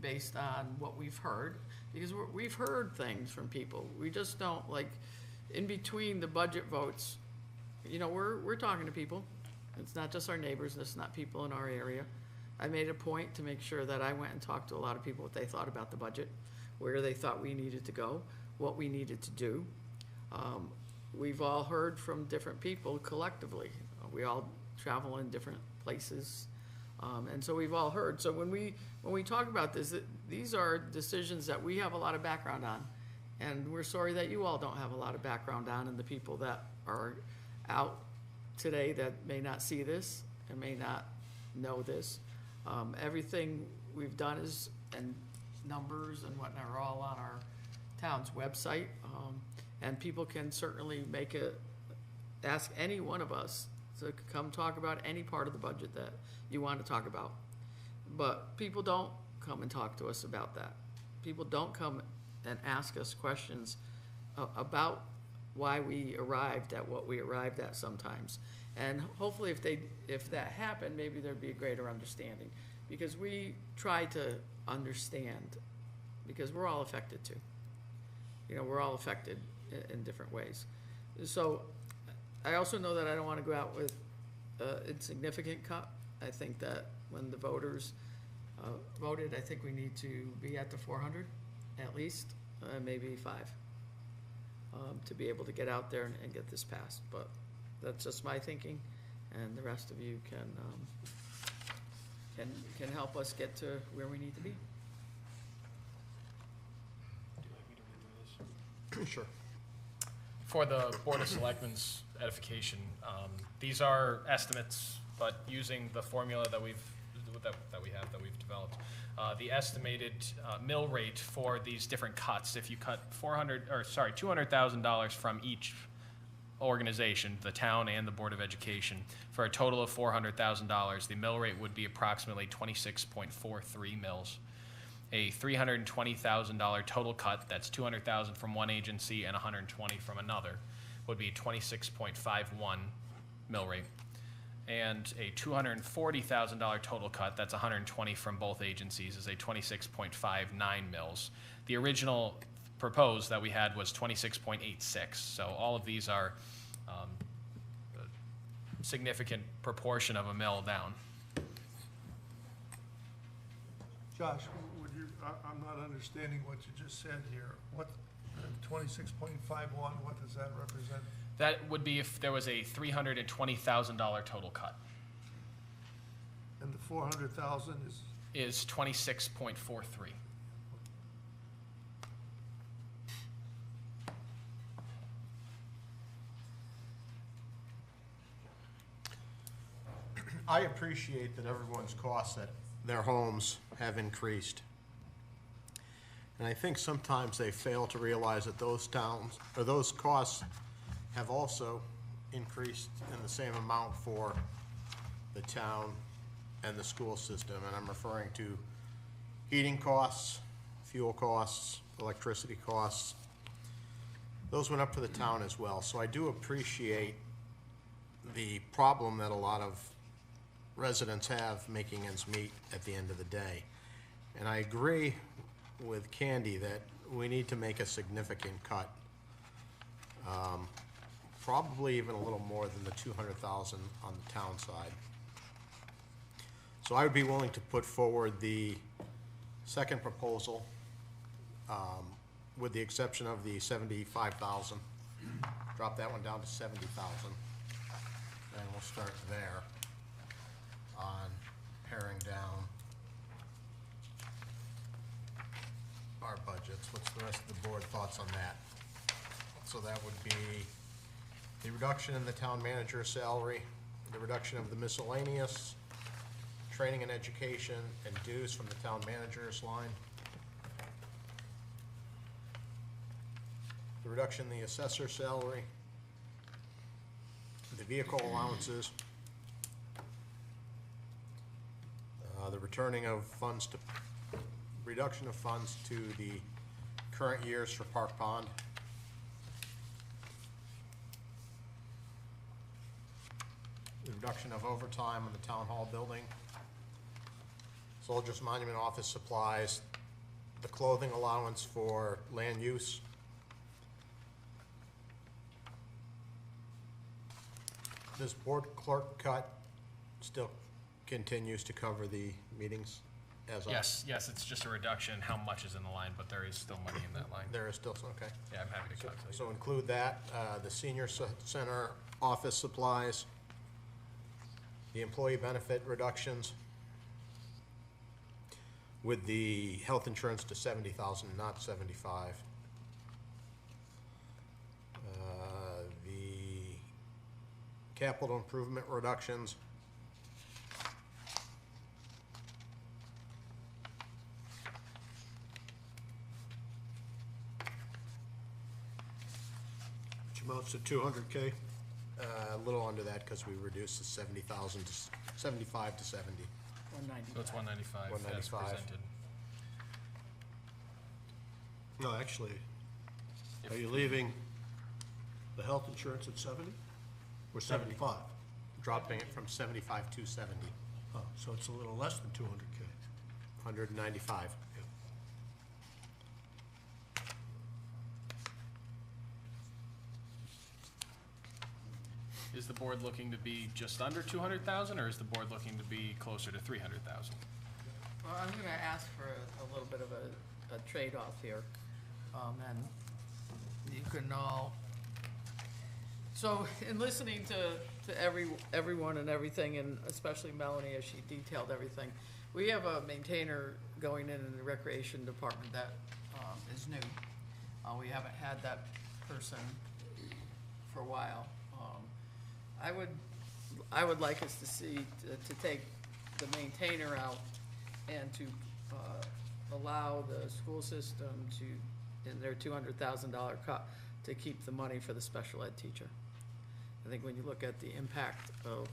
based on what we've heard, because we've heard things from people. We just don't, like, in between the budget votes, you know, we're talking to people. It's not just our neighbors, it's not people in our area. I made a point to make sure that I went and talked to a lot of people what they thought about the budget, where they thought we needed to go, what we needed to do. We've all heard from different people collectively. We all travel in different places, and so we've all heard. So when we talk about this, these are decisions that we have a lot of background on, and we're sorry that you all don't have a lot of background on, and the people that are out today that may not see this and may not know this. Everything we've done is, and numbers and whatnot are all on our town's website, and people can certainly ask any one of us to come talk about any part of the budget that you want to talk about. But people don't come and talk to us about that. People don't come and ask us questions about why we arrived at what we arrived at sometimes. And hopefully if that happened, maybe there'd be a greater understanding, because we try to understand, because we're all affected too. You know, we're all affected in different ways. So I also know that I don't want to go out with an insignificant cut. I think that when the voters voted, I think we need to be at the 400 at least, maybe 5, to be able to get out there and get this passed. But that's just my thinking, and the rest of you can help us get to where we need to be. Sure. For the Board of Selectmen's edification, these are estimates, but using the formula that we've developed, the estimated mill rate for these different cuts, if you cut $200,000 from each organization, the town and the Board of Education, for a total of $400,000, the mill rate would be approximately 26.43 mills. A $320,000 total cut, that's $200,000 from one agency and $120,000 from another, would be 26.51 mill rate. And a $240,000 total cut, that's $120,000 from both agencies, is a 26.59 mills. The original proposed that we had was 26.86. So all of these are a significant proportion of a mill down. Josh, would you, I'm not understanding what you just said here. What, 26.51, what does that represent? That would be if there was a $320,000 total cut, And the 400,000 is 26.43. I appreciate that everyone's costs at their homes have increased. And I think sometimes they fail to realize that those towns, or those costs have also increased in the same amount for the town and the school system. And I'm referring to heating costs, fuel costs, electricity costs. Those went up for the town as well. So I do appreciate the problem that a lot of residents have making ends meet at the end of the day. And I agree with Candy that we need to make a significant cut. Probably even a little more than the 200,000 on the town side. So I would be willing to put forward the second proposal, with the exception of the 75,000. Drop that one down to 70,000. And we'll start there on paring down our budgets. What's the rest of the board thoughts on that? So that would be the reduction in the town manager's salary, the reduction of the miscellaneous, training and education, and dues from the town manager's line, the reduction in the assessor's salary, the vehicle allowances, the returning of funds to, reduction of funds to the current years for Park Pond, the reduction of overtime in the town hall building, Soldiers Monument office supplies, the clothing allowance for land use, this board clerk cut still continues to cover the meetings as of? Yes, it's just a reduction in how much is in the line, but there is still money in that line. There is still, okay. Yeah, I'm happy to calculate. So include that, the senior center office supplies, the employee benefit reductions, with the health insurance to 70,000, not 75. The capital improvement reductions. Which amounts to 200K. A little under that because we reduced the 70,000 to 75 to 70. 190. So it's 195 as 195. presented. No, actually, are you leaving the health insurance at 70 or 75? Dropping it from 75 to 70, Oh, so it's a little less than 200K. 195. Is the board looking to be just under 200,000, or is the board looking to be closer to 300,000? Well, I'm gonna ask for a little bit of a trade-off here, and you can all, so in listening to everyone and everything, and especially Melanie as she detailed everything, we have a maintainer going in the recreation department that is new. We haven't had that person for a while. I would like us to see, to take the maintainer out and to allow the school system to, in their $200,000 cut, to keep the money for the special ed teacher. I think when you look at the impact of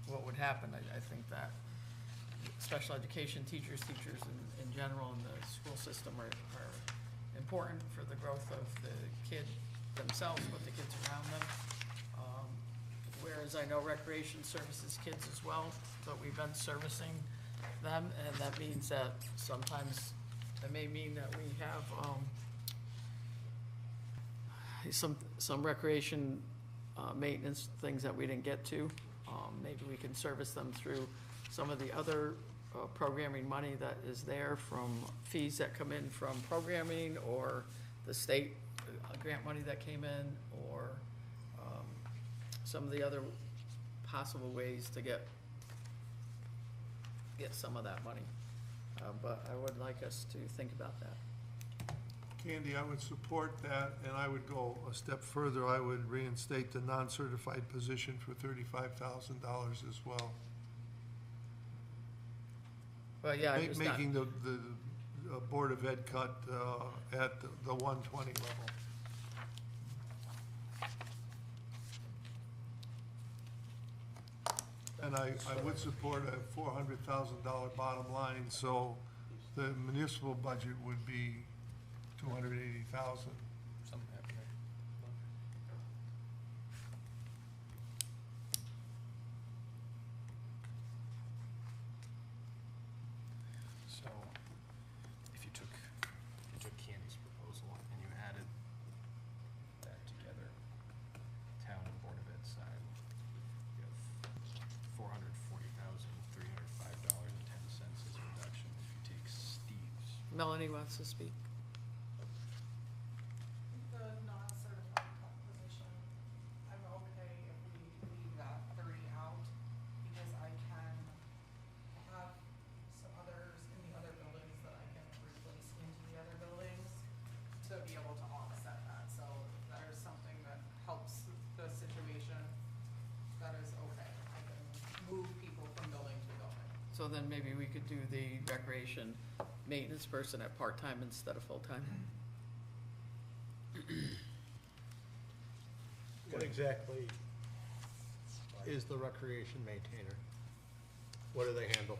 what would happen, I think that special education teachers in general in the school system are important for the growth of the kid themselves, but the kids around them. Whereas I know recreation services kids as well, but we've been servicing them, and that means that sometimes, that may mean that we have some recreation maintenance things that we didn't get to. Maybe we can service them through some of the other programming money that is there from fees that come in from programming, or the state grant money that came in, or some of the other possible ways to get some of that money. But I would like us to think about that. Candy, I would support that, and I would go a step further. I would reinstate the non-certified position for $35,000 as well. Well, yeah, I was not, Making the Board of Ed cut at the 120 level. And I would support a $400,000 bottom line, so the municipal budget would be $280,000. Something happened there. So, if you took Candy's proposal and you added that together, town and Board of Ed side, you have $440,305.10 as a reduction. If you take Steve's, Melanie wants to speak. The non-certified position, I'm okay if we leave that 30 out, because I can have some others in the other buildings that I can replace into the other buildings to be able to offset that, so if there's something that helps the situation, that is okay. I can move people from building to building. So then maybe we could do the recreation maintenance person at part-time instead of full-time. What exactly is the recreation maintainer? What do they handle?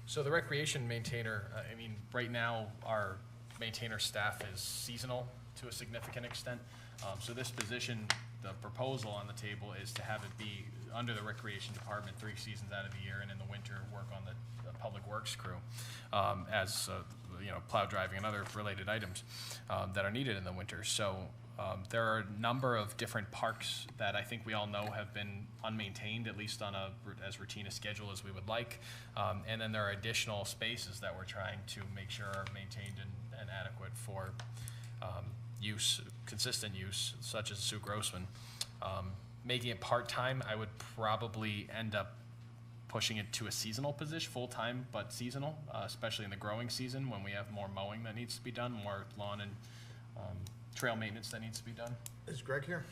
so the recreation maintainer, I mean, right now, our maintainer staff is seasonal to a significant extent. So this position, the proposal on the table is to have it be under the recreation department 3 seasons out of the year, and in the winter, work on the public works crew, as, plow driving and other related items, that are needed in the winter. So, there are a number of different parks that I think we all know have been unmaintained, at least on as routine a schedule as we would like. And then there are additional spaces that we're trying to make sure are maintained and adequate for use, consistent use, such as Sue Grossman. Making it part-time, I would probably end up pushing it to a seasonal position, full-time but seasonal, especially in the growing season when we have more mowing that needs to be done, more lawn and trail maintenance that needs to be done. Is Greg here?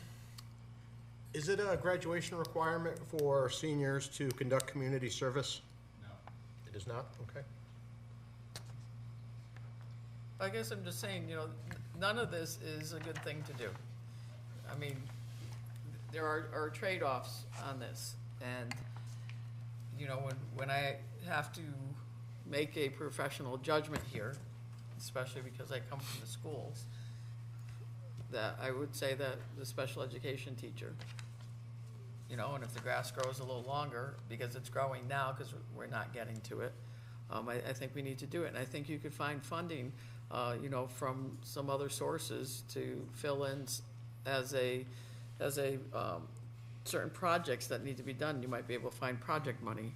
Is it a graduation requirement for seniors to conduct community service? No. It is not? Okay. I guess I'm just saying, none of this is a good thing to do. I mean, there are trade-offs on this, and, when I have to make a professional judgment here, especially because I come from the schools, that I would say that the special education teacher, and if the grass grows a little longer, because it's growing now, because we're not getting to it, I think we need to do it. And I think you could find funding, from some other sources to fill in as a certain projects that need to be done. You might be able to find project money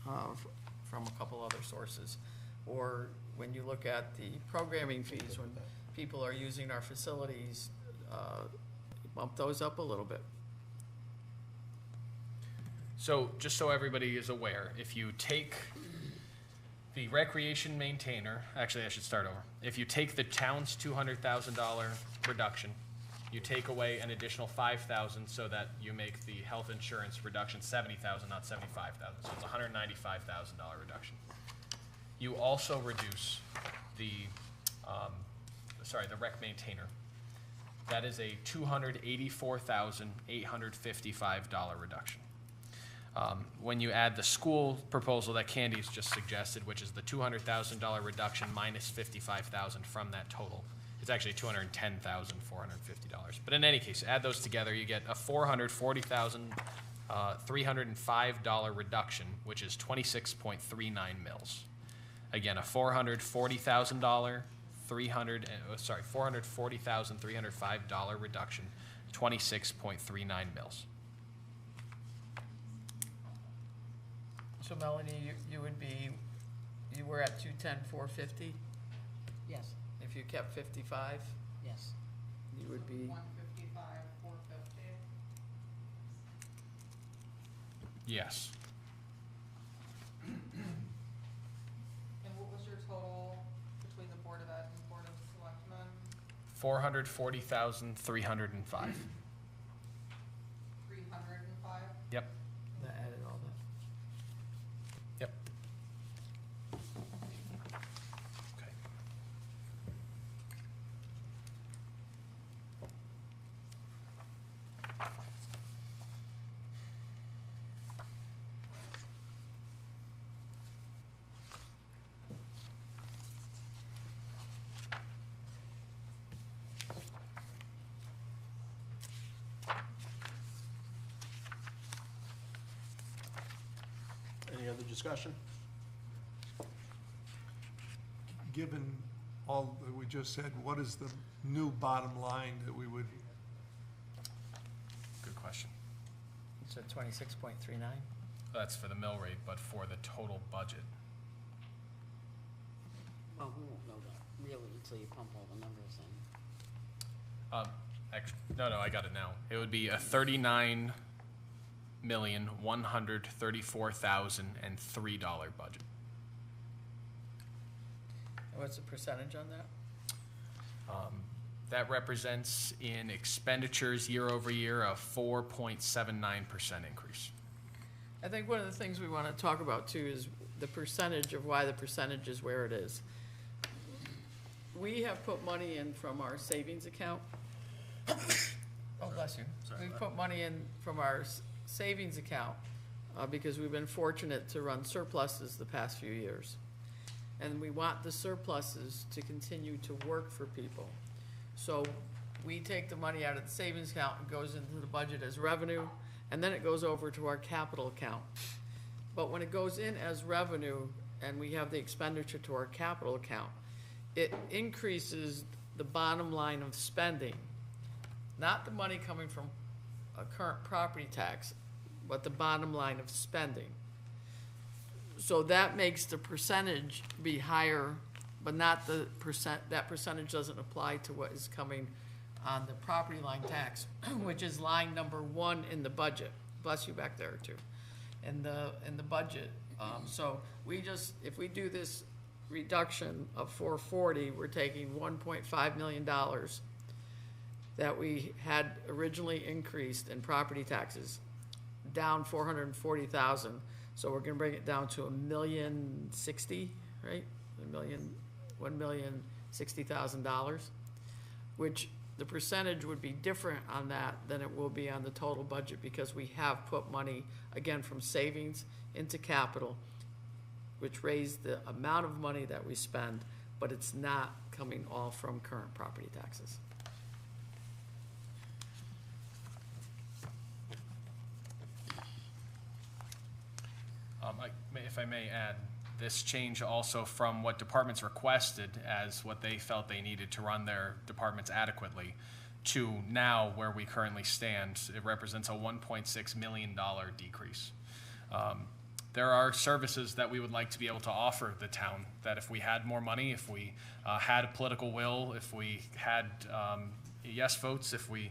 from a couple other sources. Or when you look at the programming fees, when people are using our facilities, bump those up a little bit. So, just so everybody is aware, if you take the recreation maintainer, actually I should start over. If you take the town's $200,000 reduction, you take away an additional $5,000 so that you make the health insurance reduction $70,000, not $75,000. So it's a $195,000 reduction. You also reduce the rec maintainer. That is a $284,855 reduction. When you add the school proposal that Candy's just suggested, which is the $200,000 reduction minus $55,000 from that total, it's actually $210,450. But in any case, add those together, you get a $440,305 reduction, which is 26.39 mils. Again, a $440,305 reduction, 26.39 mils. So Melanie, you would be You were at 210, 450? Yes, If you kept 55, yes. you would be, 155, 450. Yes. And what was your total between the Board of Ed and Board of Selectmen? 440,305. 305? Yep. that added all that. Yep. Okay. Any other discussion? Given all that we just said, what is the new bottom line that we would, Good question. So 26.39? That's for the mill rate, but for the total budget. Well, we won't know that really until you pump all the numbers in. No, I got it now. It would be a 39,134,003 budget. What's the percentage on that? That represents in expenditures year over year a 4.79% increase. I think one of the things we want to talk about too is the percentage of why the percentage is where it is. We have put money in from our savings account. Oh, bless you. We've put money in from our savings account because we've been fortunate to run surpluses the past few years. And we want the surpluses to continue to work for people. So we take the money out of the savings account, it goes into the budget as revenue, and then it goes over to our capital account. But when it goes in as revenue and we have the expenditure to our capital account, it increases the bottom line of spending, not the money coming from a current property tax, but the bottom line of spending. So that makes the percentage be higher, but not the percent, that percentage doesn't apply to what is coming on the property line tax, which is line number 1 in the budget. Bless you back there too. In the budget. So we just, if we do this reduction of 440, we're taking $1.5 million that we had originally increased in property taxes, down 440,000. So we're gonna bring it down to $1,060,000, right? $1,060,000, which the percentage would be different on that than it will be on the total budget because we have put money, again, from savings into capital, which raised the amount of money that we spend, but it's not coming all from current property taxes. If I may add, this change also from what departments requested as what they felt they needed to run their departments adequately to now where we currently stand, it represents a $1.6 million decrease. There are services that we would like to be able to offer the town that if we had more money, if we had a political will, if we had yes votes, if we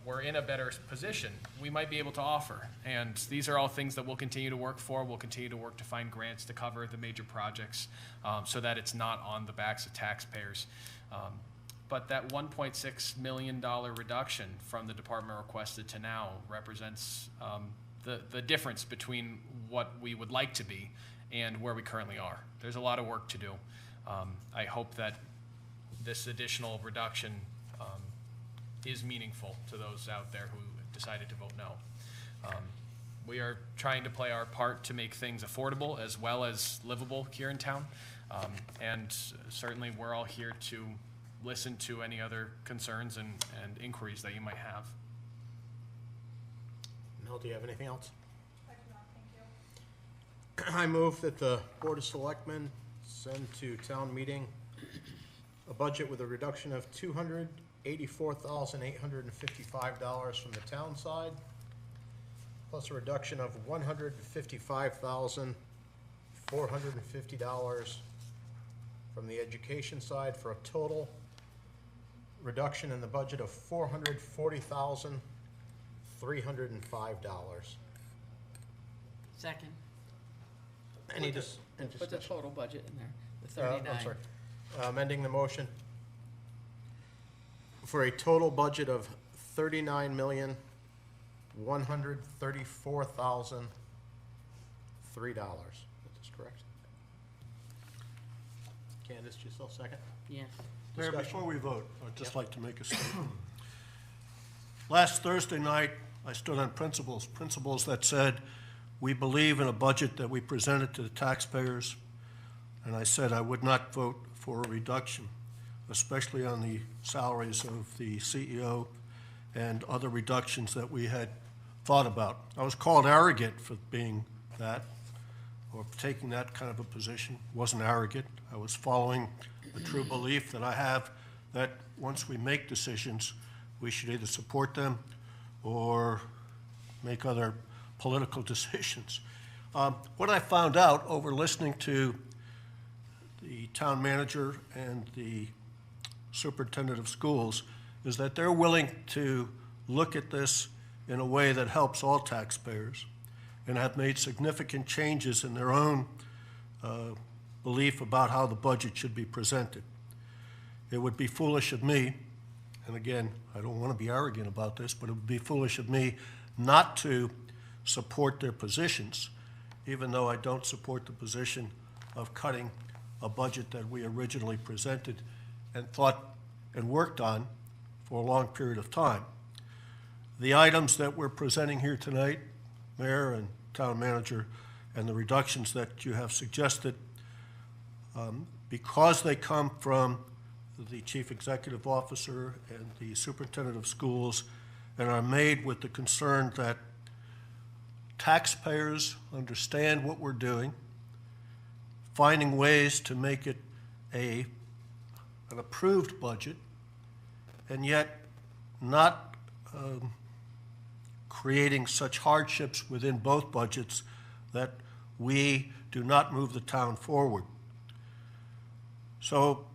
we're in a better position, we might be able to offer. And these are all things that we'll continue to work for. We'll continue to work to find grants to cover the major projects so that it's not on the backs of taxpayers. But that $1.6 million reduction from the department requested to now represents the difference between what we would like to be and where we currently are. There's a lot of work to do. I hope that this additional reduction is meaningful to those out there who decided to vote no. We are trying to play our part to make things affordable as well as livable here in town. And certainly we're all here to listen to any other concerns and inquiries that you might have. Mel, do you have anything else? I do not, thank you. I move that the Board of Selectmen send to town meeting a budget with a reduction of $284,855 from the town side, plus a reduction of $155,000 $450 from the education side for a total reduction in the budget of $440,305. Second. Any Put the discussion? total budget in there, the I'm 39. sorry. Amending the motion for a total budget of $39,134,003. Is this correct? Candace, you still second? Yes. Mayor, Discussion. before we vote, I'd just like to make a statement. Last Thursday night, I stood on principles that said, we believe in a budget that we presented to the taxpayers, and I said I would not vote for a reduction, especially on the salaries of the CEO and other reductions that we had thought about. I was called arrogant for being that, or taking that kind of a position. Wasn't arrogant. I was following the true belief that I have that once we make decisions, we should either support them or make other political decisions. What I found out over listening to the town manager and the superintendent of schools is that they're willing to look at this in a way that helps all taxpayers and have made significant changes in their own belief about how the budget should be presented. It would be foolish of me, and again, I don't want to be arrogant about this, but it would be foolish of me not to support their positions, even though I don't support the position of cutting a budget that we originally presented and thought and worked on for a long period of time. The items that we're presenting here tonight, Mayor and Town Manager, and the reductions that you have suggested, because they come from the Chief Executive Officer and the Superintendent of Schools and are made with the concern that taxpayers understand what we're doing, finding ways to make it an approved budget, and yet not creating such hardships within both budgets that we do not move the town forward. So,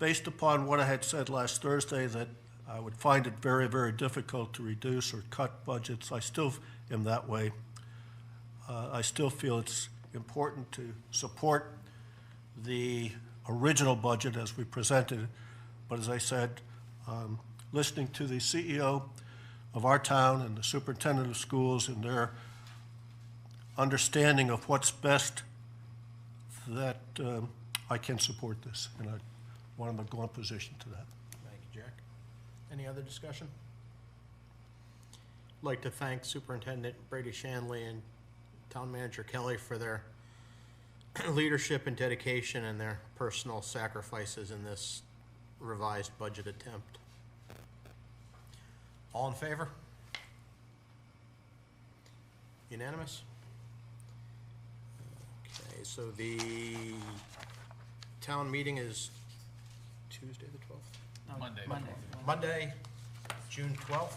based upon what I had said last Thursday, that I would find it very, very difficult to reduce or cut budgets, I still am that way. I still feel it's important to support the original budget as we presented it. But as I said, listening to the CEO of our town and the superintendent of schools and their understanding of what's best, that I can support this, and I want to go in position to that. Thank you, Jack. Any other discussion? I'd like to thank Superintendent Brady Shanley and Town Manager Kelly for their leadership and dedication and their personal sacrifices in this revised budget attempt. All in favor? Unanimous? Okay, so the town meeting is Tuesday the 12th? Monday, June 12th.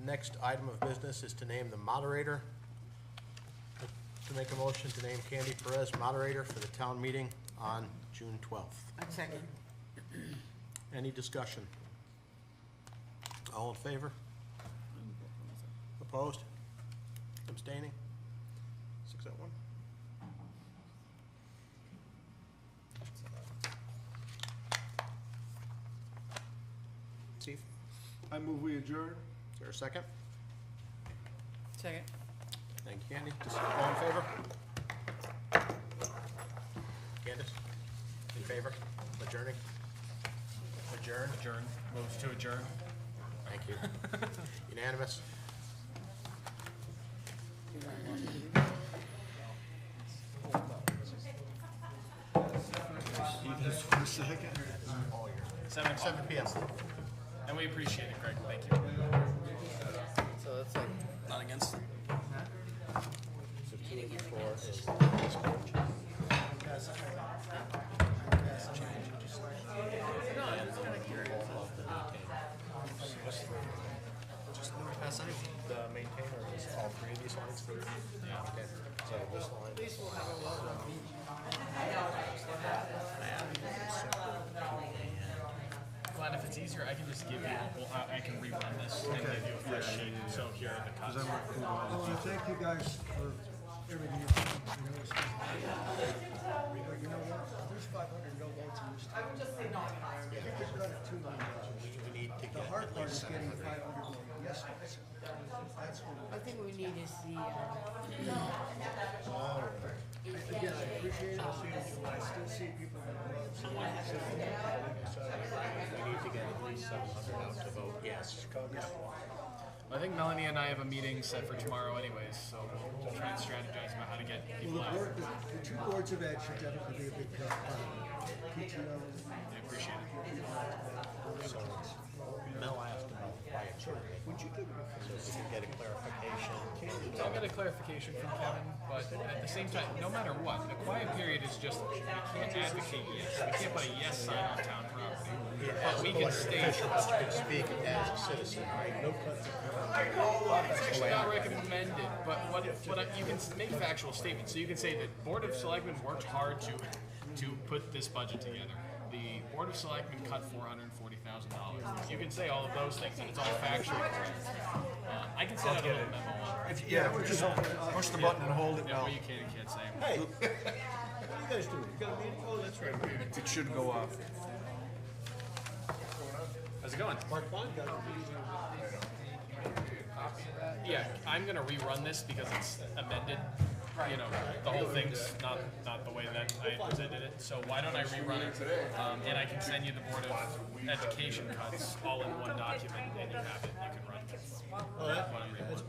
Next item of business is to name the moderator. To make a motion to name Candy Perez moderator for the town meeting on June 12th. Second. Any discussion? All in favor? Opposed? Abstaining? 601. Steve, I move we adjourn. is there a second? Second. Thank you, Candy. All in favor? Candace? In favor? Adjourning? Adjourn? Adjourn, moves to adjourn. Thank you. Unanimous? Seven o'clock. 7 PM. And we appreciate it, Greg, thank you. So that's like, Not against. The maintainer is all three of these lines? Yeah. Okay, so this line. it's easier, I can just give you, well, I can rerun this and give you a fresh sheet, so here are the cuts. I want to thank you guys for everything you've done. You know, it's been- but you know what? There's 500 no votes in this town. I would just say no. You've done it too much. We need to The get hard at part least is getting 700. 500 more yes votes. That's what I think we need is the, Again, I appreciate it. I'll see you in July. I still see people that vote. So We need to get at least 700 out to vote yes. I think Melanie and I have a meeting set for tomorrow anyways, so we'll try and strategize about how to get people Well, out. the two boards of ed should definitely be a big part. PTO. I appreciate it. So Mel asked about the quiet period. Would you give it so we can get a clarification? I'll get a clarification from Kevin, but at the same time, no matter what, the quiet period is just, we can't advocate yes. We can't put a yes sign on town property. But we can state, Speak as a citizen, right? No cuts. it's actually not recommended, but you can make factual statements. So you can say that Board of Selectmen worked hard to put this budget together. The Board of Selectmen cut $440,000. You can say all of those things, and it's all factually correct. I can send out a little memo on it. Yeah, just push the button and hold it Yeah, now. what you can and can't say. Hey, what are you guys doing? You got a meeting? Oh, that's right. It should go off. How's it going? Mark Bond got a Yeah, I'm gonna rerun this because it's amended. You know, the whole thing's not the way that I presented it. So why don't I rerun it? And I can send you the Board of Education cuts all in one document, and you have it. You can run it. When I'm reruning it.